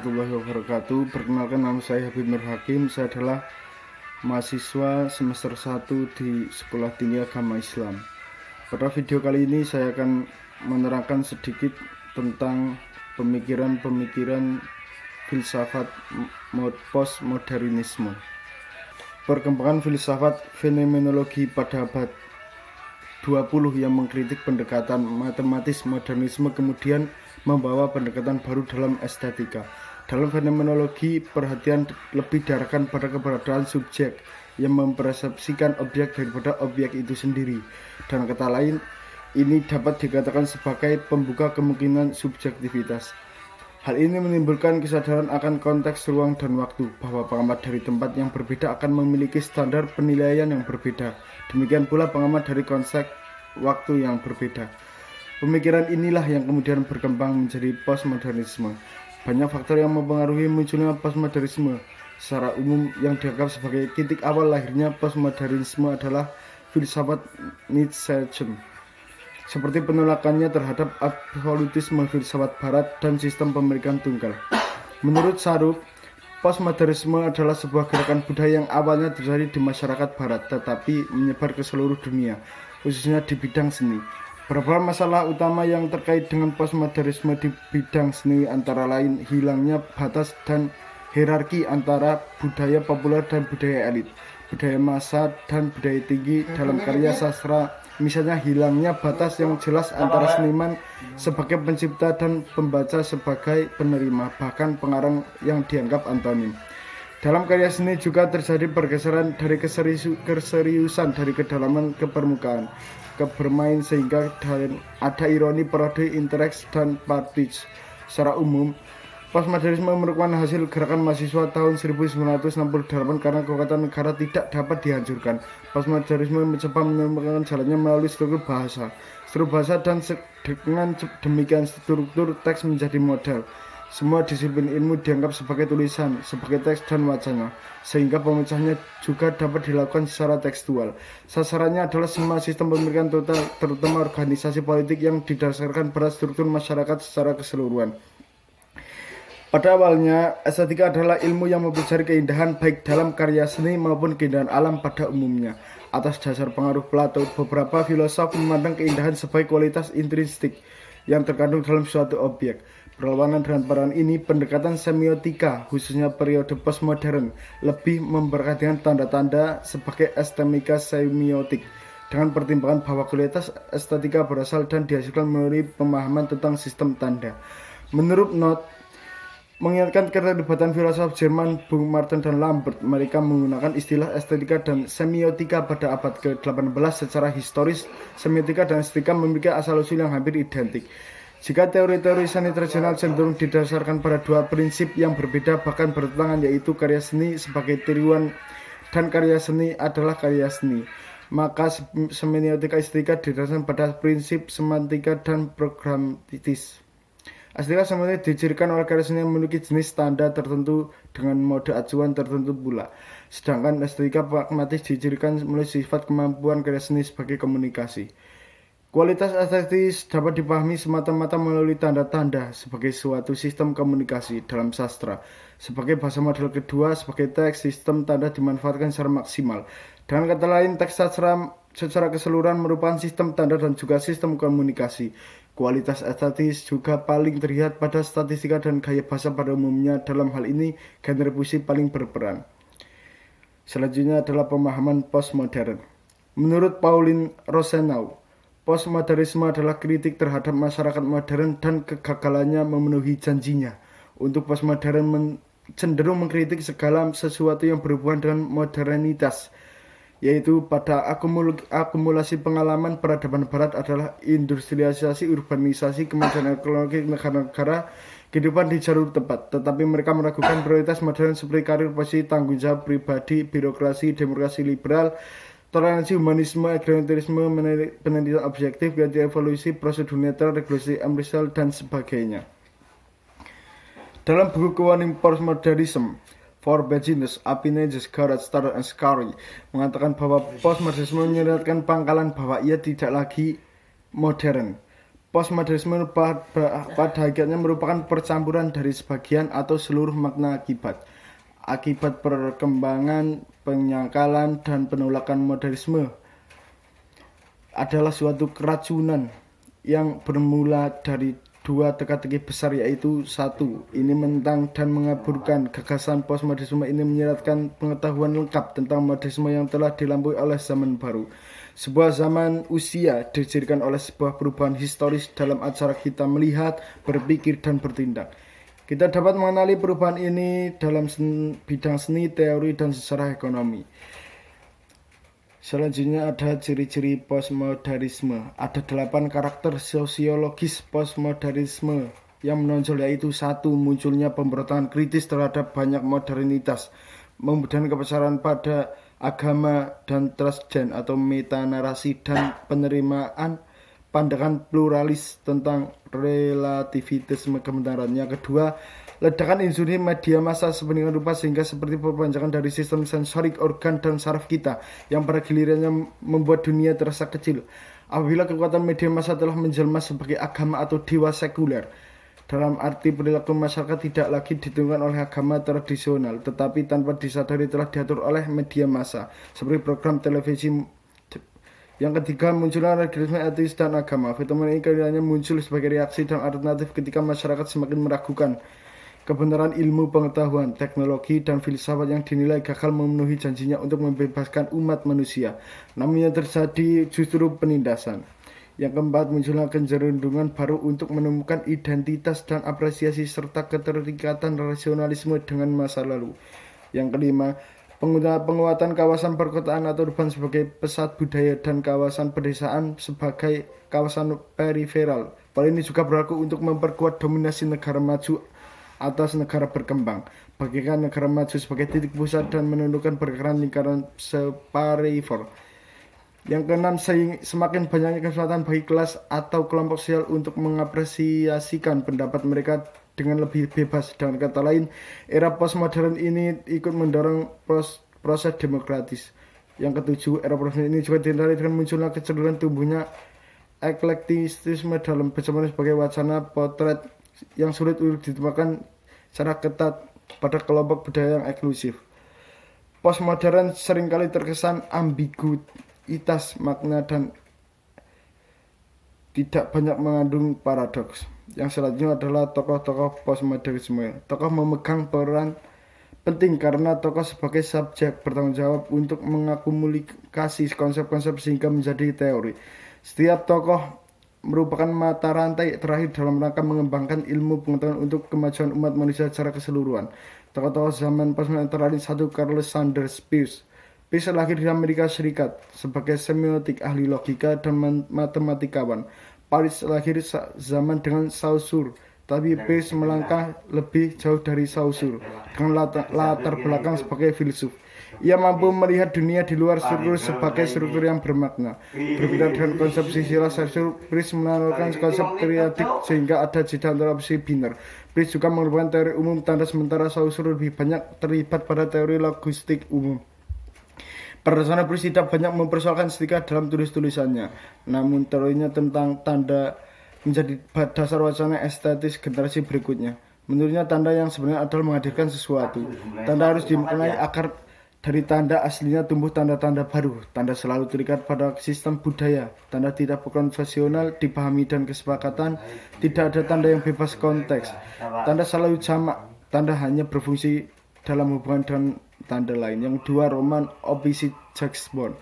warahmatullahi wabarakatuh. Perkenalkan, nama saya Habib Nur Hakim. Saya adalah mahasiswa semester 1 di Sekolah Tinggi Agama Islam. Pada video kali ini saya akan menerangkan sedikit tentang pemikiran-pemikiran filsafat postmodernisme. Perkembangan filsafat fenomenologi pada abad 20 yang mengkritik pendekatan matematis modernisme kemudian membawa pendekatan baru dalam estetika. Dalam fenomenologi, perhatian lebih diarahkan pada keberadaan subjek yang mempersepsikan objek daripada objek itu sendiri. Dan kata lain, ini dapat dikatakan sebagai pembuka kemungkinan subjektivitas. Hal ini menimbulkan kesadaran akan konteks ruang dan waktu, bahwa pengamat dari tempat yang berbeda akan memiliki standar penilaian yang berbeda. Demikian pula pengamat dari konsep waktu yang berbeda. Pemikiran inilah yang kemudian berkembang menjadi postmodernisme. Banyak faktor yang mempengaruhi munculnya postmodernisme. Secara umum, yang dianggap sebagai titik awal lahirnya postmodernisme adalah filsafat Nietzschean, seperti penolakannya terhadap absolutisme filsafat barat dan sistem pemilikan tunggal. Menurut Sarup, postmodernisme adalah sebuah gerakan budaya yang awalnya terjadi di masyarakat barat tetapi menyebar ke seluruh dunia, khususnya di bidang seni. Beberapa masalah utama yang terkait dengan postmodernisme di bidang seni antara lain hilangnya batas dan hierarki antara budaya populer dan budaya elit, budaya massa dan budaya tinggi dalam karya sastra. Misalnya hilangnya batas yang jelas antara seniman sebagai pencipta dan pembaca sebagai penerima, bahkan pengarang yang dianggap antonim. Dalam karya seni juga terjadi pergeseran dari keseriusan dari kedalaman ke permukaan, ke bermain, sehingga ada ironi, parodi, intereks, dan pastiche. Secara umum, postmodernisme merupakan hasil gerakan mahasiswa tahun 1968 karena kekuatan negara tidak dapat dihancurkan. Postmodernisme mencoba menemukan jalannya melalui struktur bahasa. Dan dengan demikian struktur teks menjadi model. Semua disiplin ilmu dianggap sebagai tulisan, sebagai teks dan wacana, sehingga pemecahnya juga dapat dilakukan secara tekstual. Sasarannya adalah semua sistem pemilikan total, terutama organisasi politik yang didasarkan pada struktur masyarakat secara keseluruhan. Pada awalnya, estetika adalah ilmu yang mempelajari keindahan baik dalam karya seni maupun keindahan alam pada umumnya. Atas dasar pengaruh Plato, beberapa filosof memandang keindahan sebagai kualitas intrinsik yang terkandung dalam suatu objek. Berlawanan dengan peran ini, pendekatan semiotika, khususnya periode postmodern, lebih memperhatikan tanda-tanda sebagai estetika semiotik, dengan pertimbangan bahwa kualitas estetika berasal dan dihasilkan melalui pemahaman tentang sistem tanda. Menurut Not, mengingatkan keterlibatan filosof Jerman Bung Martin dan Lambert, mereka menggunakan istilah estetika dan semiotika pada abad ke-18. Secara historis, semiotika dan estetika memiliki asal-usul yang hampir identik. Jika teori-teori seni tradisional cenderung didasarkan pada dua prinsip yang berbeda bahkan bertentangan, yaitu karya seni sebagai tiruan dan karya seni adalah karya seni, maka semiotika estetika didasarkan pada prinsip semantika dan programatis. Estetika semiotika dicirikan oleh karya seni yang memiliki jenis tanda tertentu dengan mode acuan tertentu pula. Sedangkan estetika pragmatis dicirikan melalui sifat kemampuan karya seni sebagai komunikasi. Kualitas estetis dapat dipahami semata-mata melalui tanda-tanda sebagai suatu sistem komunikasi dalam sastra. Sebagai bahasa model kedua, sebagai teks, sistem tanda dimanfaatkan secara maksimal. Dengan kata lain, teks sastra secara keseluruhan merupakan sistem tanda dan juga sistem komunikasi. Kualitas estetis juga paling terlihat pada statistika dan gaya bahasa pada umumnya. Dalam hal ini, genre puisi paling berperan. Selanjutnya adalah pemahaman postmodern. Menurut Pauline Rosenau, postmodernisme adalah kritik terhadap masyarakat modern dan kegagalannya memenuhi janjinya. Untuk postmodern cenderung mengkritik segala sesuatu yang berhubungan dengan modernitas, yaitu pada akumulasi pengalaman peradaban barat adalah industrialisasi, urbanisasi, kemajuan teknologi negara-negara, kehidupan di jalur tepat. Tetapi mereka meragukan prioritas modern seperti karir, posisi, tanggung jawab pribadi, birokrasi, demokrasi liberal, toleransi, humanisme, egalitarianisme, penelitian objektif, ganti evolusi, prosedur netral, regulasi amrisal, dan sebagainya. Dalam buku Warning Postmodernism for Beginners, Apinages, Garrett, Starr, and Scarry mengatakan bahwa postmodernisme menyeratkan pangkalan bahwa ia tidak lagi modern. Postmodernisme pada hakikatnya merupakan percampuran dari sebagian atau seluruh makna akibat perkembangan, penyangkalan, dan penolakan. Modernisme adalah suatu keracunan yang bermula dari dua teka-teki besar, yaitu satu, ini menentang dan mengaburkan gagasan postmodernisme ini menyeratkan pengetahuan lengkap tentang modernisme yang telah dilampaui oleh zaman baru. Sebuah zaman usia didirikan oleh sebuah perubahan historis dalam acara kita melihat, berpikir, dan bertindak. Kita dapat mengenali perubahan ini dalam bidang seni, teori, dan sejarah ekonomi. Selanjutnya ada ciri-ciri postmodernisme. Ada 8 karakter sosiologis postmodernisme yang menonjol, yaitu 1. Munculnya pemberontakan kritis terhadap banyak modernitas, memudahkan kepercayaan pada agama dan transgen atau metanarasi, dan penerimaan pandangan pluralis tentang relativitisme kebenaran. Yang kedua, ledakan industri media massa sedemikian rupa sehingga seperti perpanjangan dari sistem sensorik organ dan saraf kita yang pada gilirannya membuat dunia terasa kecil. Apabila kekuatan media massa telah menjelma sebagai agama atau dewa sekuler, dalam arti perilaku masyarakat tidak lagi ditentukan oleh agama tradisional, tetapi tanpa disadari telah diatur oleh media massa, seperti program televisi. Yang ketiga, munculnya radikalisme etis dan agama. Fenomena ini kiranya muncul sebagai reaksi dan alternatif ketika masyarakat semakin meragukan kebenaran ilmu pengetahuan, teknologi, dan filsafat yang dinilai gagal memenuhi janjinya untuk membebaskan umat manusia. Namun yang terjadi justru penindasan. Yang keempat, munculnya kecenderungan baru untuk menemukan identitas dan apresiasi serta keterikatan rasionalisme dengan masa lalu. Yang kelima, penguatan kawasan perkotaan atau urban sebagai pusat budaya dan kawasan pedesaan sebagai kawasan periferal. Hal ini juga berlaku untuk memperkuat dominasi negara maju atas negara berkembang, bagikan negara maju sebagai titik pusat dan menundukkan pergerakan lingkaran separifor. Yang keenam, semakin banyaknya kesempatan bagi kelas atau kelompok sosial untuk mengapresiasikan pendapat mereka dengan lebih bebas. Dengan kata lain, era postmodern ini ikut mendorong proses demokratis. Yang ketujuh, era postmodern ini juga ditandai dengan munculnya kecenderungan tumbuhnya eklektisisme dalam bersamaan sebagai wacana potret yang sulit untuk ditemukan secara ketat pada kelompok budaya yang eksklusif. Postmodern seringkali terkesan ambiguitas makna dan tidak banyak mengandung paradoks. Yang selanjutnya adalah tokoh-tokoh postmodernisme. Tokoh memegang peran penting karena tokoh sebagai subjek bertanggung jawab untuk mengakumulasi konsep-konsep sehingga menjadi teori. Setiap tokoh merupakan mata rantai terakhir dalam rangka mengembangkan ilmu pengetahuan untuk kemajuan umat manusia secara keseluruhan. Tokoh-tokoh zaman postmodern antara lain 1. Charles Sanders Peirce. Peirce lahir di Amerika Serikat sebagai semiotik, ahli logika, dan matematikawan. Peirce lahir zaman dengan Saussure, tapi Peirce melangkah lebih jauh dari Saussure dengan latar belakang sebagai filsuf. Ia mampu melihat dunia di luar struktur sebagai struktur yang bermakna. Berbeda dengan konsep sisilah Saussure, Peirce menanamkan konsep triadik sehingga ada jeda antara opsi biner. Peirce juga merupakan teori umum tanda sementara Saussure lebih banyak terlibat pada teori logistik umum. Berdasarkan Peirce tidak banyak mempersoalkan estetika dalam tulisannya, namun teorinya tentang tanda menjadi dasar wacana estetis generasi berikutnya. Menurutnya tanda yang sebenarnya adalah menghadirkan sesuatu. Tanda harus dimaknai akar dari tanda aslinya tumbuh tanda-tanda baru. Tanda selalu terikat pada sistem budaya. Tanda tidak konvensional dipahami dan kesepakatan. Tidak ada tanda yang bebas konteks. Tanda selalu jamak. Tanda hanya berfungsi dalam hubungan dengan tanda lain. Yang 2, Roman Oppice Jacques Bond.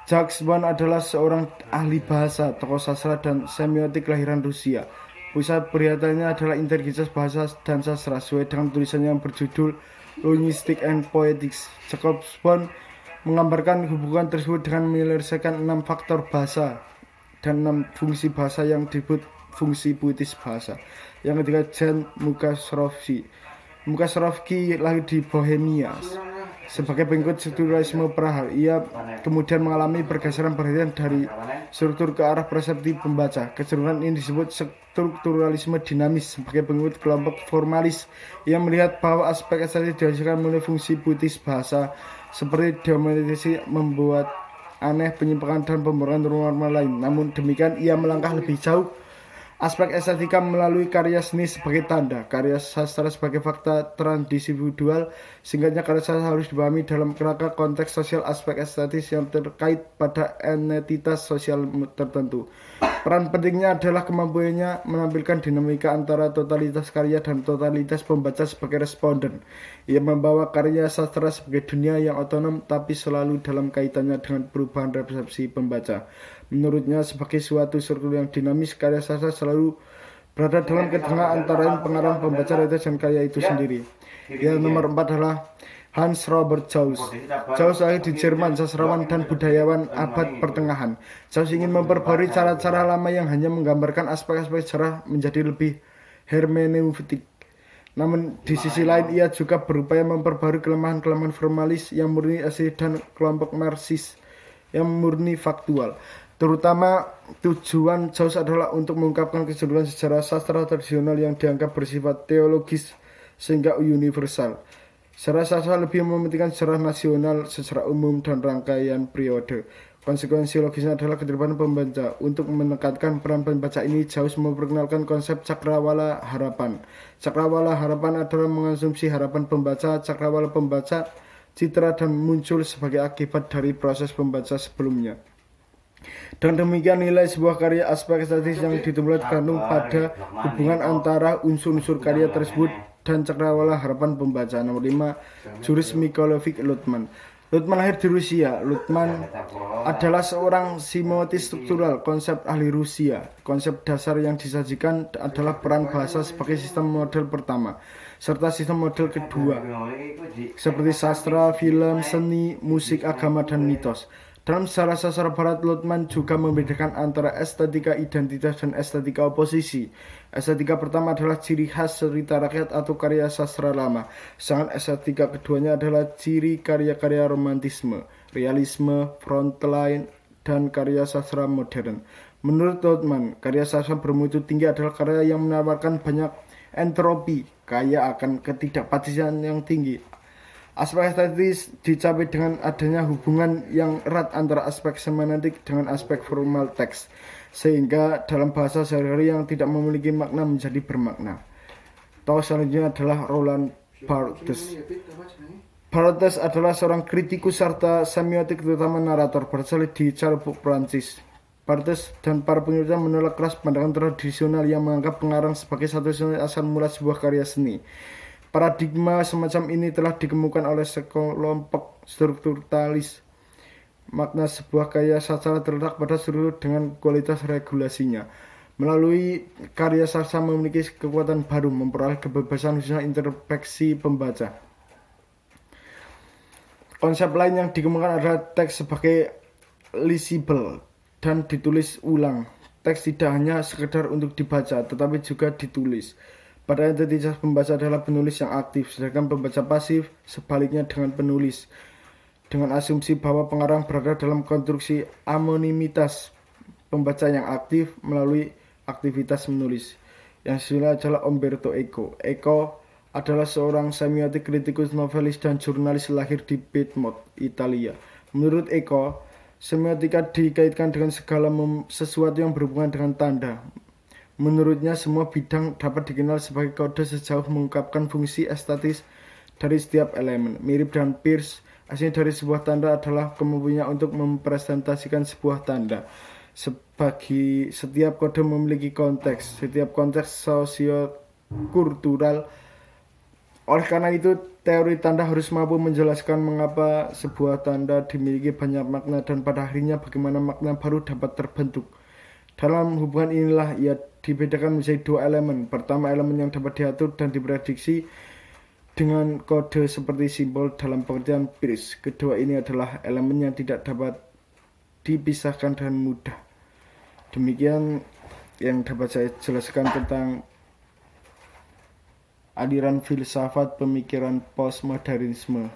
Jacques Bond adalah seorang ahli bahasa, tokoh sastra, dan semiotik kelahiran Rusia. Pusat perhatiannya adalah integritas bahasa dan sastra, sesuai dengan tulisannya yang berjudul Linguistics and Poetics. Jacques Bond menggambarkan hubungan tersebut dengan menyelesaikan 6 faktor bahasa dan 6 fungsi bahasa yang disebut fungsi puitis bahasa. Yang ketiga, Jan Mukasrovsky. Mukasrovsky lahir di Bohemia sebagai pengikut strukturalisme Praha. Ia kemudian mengalami pergeseran perhatian dari struktur ke arah persepsi pembaca. Kecenderungan ini disebut strukturalisme dinamis. Sebagai pengikut kelompok formalis, ia melihat bahwa aspek estetik dihasilkan melalui fungsi puitis bahasa seperti demonstrasi membuat aneh, penyimpangan, dan pemburuan norma lain. Namun demikian, ia melangkah lebih jauh aspek estetika melalui karya seni sebagai tanda, karya sastra sebagai fakta transindividual. Singkatnya, karya sastra harus dipahami dalam kerangka konteks sosial aspek estetis yang terkait pada entitas sosial tertentu. Peran pentingnya adalah kemampuannya menampilkan dinamika antara totalitas karya dan totalitas pembaca sebagai responden. Ia membawa karya sastra sebagai dunia yang otonom tapi selalu dalam kaitannya dengan perubahan persepsi pembaca. Menurutnya, sebagai suatu struktur yang dinamis, karya sastra selalu berada dalam tengah antara pengarang, pembaca, realitas, dan karya itu sendiri. Yang nomor 4 adalah Hans Robert Jauss. Jauss lahir di Jerman, sastrawan dan budayawan abad pertengahan. Jauss ingin memperbarui cara-cara lama yang hanya menggambarkan aspek-aspek sejarah menjadi lebih hermeneutik. Namun di sisi lain, ia juga berupaya memperbarui kelemahan-kelemahan formalis yang murni asli dan kelompok Marxis yang murni faktual. Terutama tujuan Jauss adalah untuk mengungkapkan keseluruhan sejarah sastra tradisional yang dianggap bersifat teologis sehingga universal. Secara sastra lebih mementingkan sejarah nasional secara umum dan rangkaian periode. Konsekuensi logisnya adalah keterlibatan pembaca. Untuk menekankan peran pembaca ini, Jauss memperkenalkan konsep cakrawala harapan. Cakrawala harapan adalah mengasumsi harapan pembaca, cakrawala pembaca, citra dan muncul sebagai akibat dari proses pembaca sebelumnya. Dan demikian, nilai sebuah karya aspek estetis yang ditimbulkan tergantung pada hubungan antara unsur-unsur karya tersebut dan cakrawala harapan pembaca. Nomor 5, Juris Mikolovich Luthmann. Luthmann lahir di Rusia. Luthmann adalah seorang semiotis struktural, konsep ahli Rusia. Konsep dasar yang disajikan adalah peran bahasa sebagai sistem model pertama, serta sistem model kedua, seperti sastra, film, seni, musik, agama, dan mitos. Dalam sejarah sastra barat, Luthmann juga membedakan antara estetika identitas dan estetika oposisi. Estetika pertama adalah ciri khas cerita rakyat atau karya sastra lama, sedangkan estetika keduanya adalah ciri karya-karya romantisme, realisme, frontline, dan karya sastra modern. Menurut Luthmann, karya sastra bermutu tinggi adalah karya yang menawarkan banyak entropi, kaya akan ketidakpastian yang tinggi. Aspek estetis dicapai dengan adanya hubungan yang erat antara aspek semantik dengan aspek formal teks, sehingga dalam bahasa sehari-hari yang tidak memiliki makna menjadi bermakna. Tokoh selanjutnya adalah Roland Barthes. Barthes adalah seorang kritikus serta semiotik, terutama narator, berasal di Charleroi, Prancis. Barthes dan para pengikutnya menolak keras pandangan tradisional yang menganggap pengarang sebagai satu-satunya asal mula sebuah karya seni. Paradigma semacam ini telah dikemukakan oleh sekelompok strukturalis. Makna sebuah karya sastra terletak pada struktur dengan kualitas regulasinya. Melalui karya sastra memiliki kekuatan baru, memperoleh kebebasan khususnya introspeksi pembaca. Konsep lain yang dikemukakan adalah teks sebagai legible dan ditulis ulang. Teks tidak hanya sekedar untuk dibaca, tetapi juga ditulis. Pada entitas pembaca adalah penulis yang aktif, sedangkan pembaca pasif sebaliknya dengan penulis. Dengan asumsi bahwa pengarang berada dalam konstruksi anonimitas, pembaca yang aktif melalui aktivitas menulis. Yang satunya adalah Umberto Eco. Eco adalah seorang semiotik, kritikus, novelis, dan jurnalis lahir di Piedmont, Italia. Menurut Eco, semiotika dikaitkan dengan segala sesuatu yang berhubungan dengan tanda. Menurutnya, semua bidang dapat dikenal sebagai kode sejauh mengungkapkan fungsi estetis dari setiap elemen. Mirip dengan Peirce, aslinya dari sebuah tanda adalah kemampuannya untuk mempresentasikan sebuah tanda. Sebagai setiap kode memiliki konteks, setiap konteks sosiokultural. Oleh karena itu, teori tanda harus mampu menjelaskan mengapa sebuah tanda dimiliki banyak makna dan pada akhirnya bagaimana makna baru dapat terbentuk. Dalam hubungan inilah ia dibedakan menjadi dua elemen. Pertama, elemen yang dapat diatur dan diprediksi dengan kode seperti simbol dalam pengertian Peirce. Kedua ini adalah elemen yang tidak dapat dipisahkan dengan mudah. Demikian yang dapat saya jelaskan tentang aliran filsafat pemikiran postmodernisme.